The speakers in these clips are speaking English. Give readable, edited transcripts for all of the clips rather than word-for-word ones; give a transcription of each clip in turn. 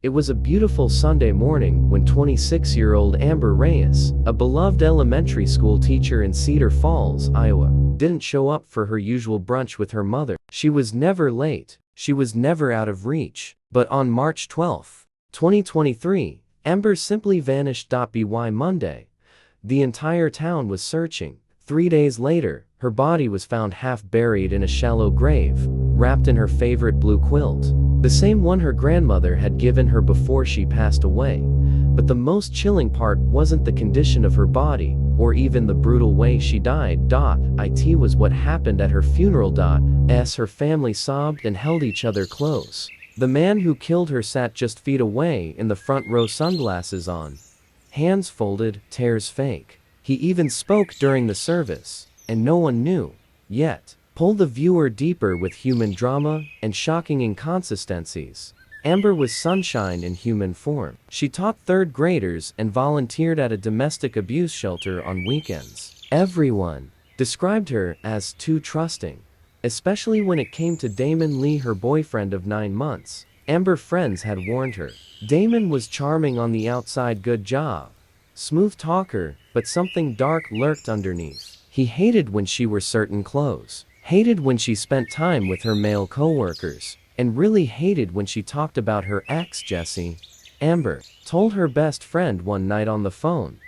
It was a beautiful Sunday morning when 26-year-old Amber Reyes, a beloved elementary school teacher in Cedar Falls, Iowa, didn't show up for her usual brunch with her mother. She was never late. She was never out of reach. But on March 12, 2023, Amber simply vanished. By Monday, the entire town was searching. 3 days later, her body was found half buried in a shallow grave, wrapped in her favorite blue quilt, the same one her grandmother had given her before she passed away. But the most chilling part wasn't the condition of her body, or even the brutal way she died. It was what happened at her funeral. Her family sobbed and held each other close. The man who killed her sat just feet away in the front row, sunglasses on, hands folded, tears fake. He even spoke during the service, and no one knew. Yet, pull the viewer deeper with human drama and shocking inconsistencies. Amber was sunshine in human form. She taught third graders and volunteered at a domestic abuse shelter on weekends. Everyone described her as too trusting, especially when it came to Damon Lee, her boyfriend of 9 months. Amber friends had warned her. Damon was charming on the outside, good job, smooth talker, but something dark lurked underneath. He hated when she wore certain clothes, hated when she spent time with her male coworkers, and really hated when she talked about her ex, Jesse. Amber told her best friend one night on the phone,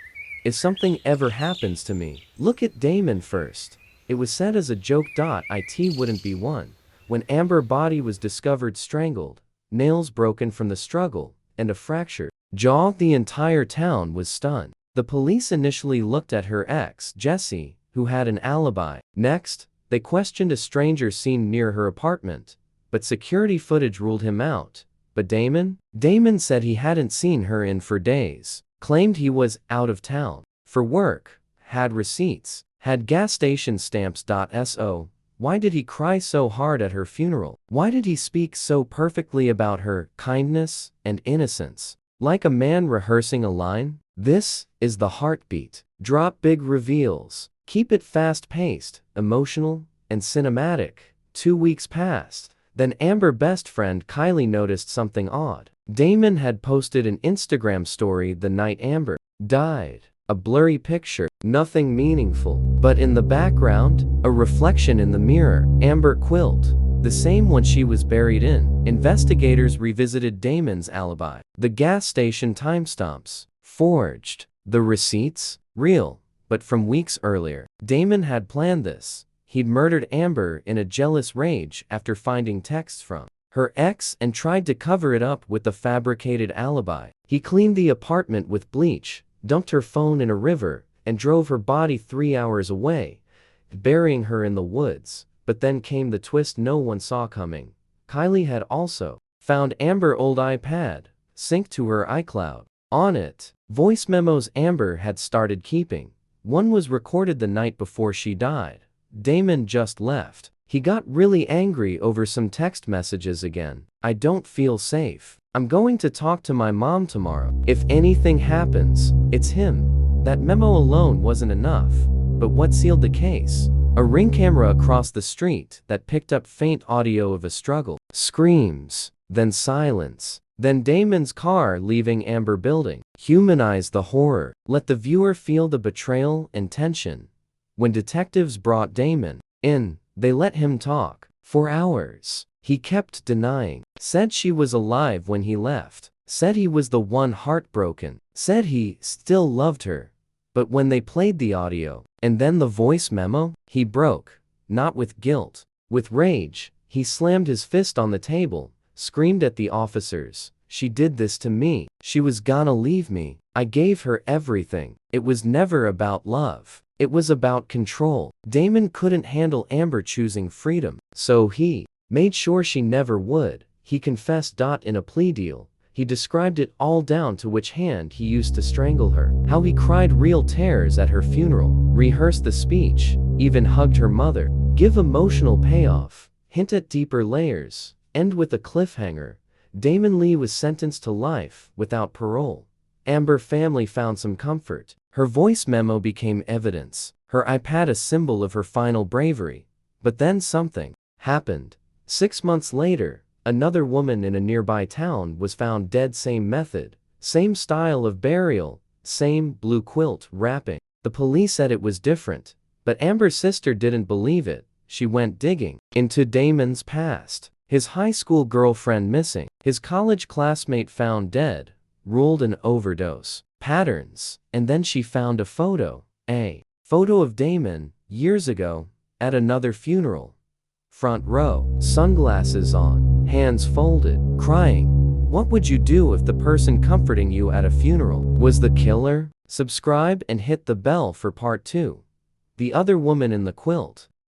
"If something ever happens to me, look at Damon first." It was said as a joke. It wouldn't be one. When Amber's body was discovered strangled, nails broken from the struggle, and a fractured jaw, the entire town was stunned. The police initially looked at her ex, Jesse, who had an alibi. Next, they questioned a stranger seen near her apartment, but security footage ruled him out. But Damon? Damon said he hadn't seen her in for days, claimed he was out of town for work, had receipts, had gas station stamps. So, why did he cry so hard at her funeral? Why did he speak so perfectly about her kindness and innocence, like a man rehearsing a line? This is The Heartbeat. Drop big reveals. Keep it fast-paced, emotional, and cinematic. 2 weeks passed. Then Amber's best friend Kylie noticed something odd. Damon had posted an Instagram story the night Amber died. A blurry picture, nothing meaningful. But in the background, a reflection in the mirror. Amber quilt, the same one she was buried in. Investigators revisited Damon's alibi. The gas station timestamps, forged. The receipts, real, but from weeks earlier. Damon had planned this. He'd murdered Amber in a jealous rage after finding texts from her ex and tried to cover it up with the fabricated alibi. He cleaned the apartment with bleach, dumped her phone in a river, and drove her body 3 hours away, burying her in the woods. But then came the twist no one saw coming. Kylie had also found Amber's old iPad, synced to her iCloud. On it, voice memos Amber had started keeping. One was recorded the night before she died. Damon just left. He got really angry over some text messages again. "I don't feel safe. I'm going to talk to my mom tomorrow. If anything happens, it's him." That memo alone wasn't enough. But what sealed the case? A Ring camera across the street that picked up faint audio of a struggle. Screams, then silence. Then Damon's car leaving Amber building. Humanize the horror. Let the viewer feel the betrayal and tension. When detectives brought Damon in, they let him talk. For hours. He kept denying. Said she was alive when he left. Said he was the one heartbroken. Said he still loved her. But when they played the audio, and then the voice memo, he broke. Not with guilt. With rage. He slammed his fist on the table, screamed at the officers. "She did this to me. She was gonna leave me. I gave her everything. It was never about love. It was about control." Damon couldn't handle Amber choosing freedom, so he made sure she never would. He confessed. In a plea deal, he described it all down to which hand he used to strangle her, how he cried real tears at her funeral, rehearsed the speech, even hugged her mother. Give emotional payoff, hint at deeper layers, end with a cliffhanger. Damon Lee was sentenced to life without parole. Amber's family found some comfort. Her voice memo became evidence, her iPad a symbol of her final bravery. But then something happened. 6 months later, Another woman in a nearby town was found dead. Same method, same style of burial, same blue quilt wrapping. The police said it was different, but Amber's sister didn't believe it. She went digging into Damon's past. His high school girlfriend missing, his college classmate found dead, ruled an overdose, patterns, and then she found a photo of Damon, years ago, at another funeral. Front row, sunglasses on, hands folded, crying. What would you do if the person comforting you at a funeral was the killer? Subscribe and hit the bell for part 2. The other woman in the quilt.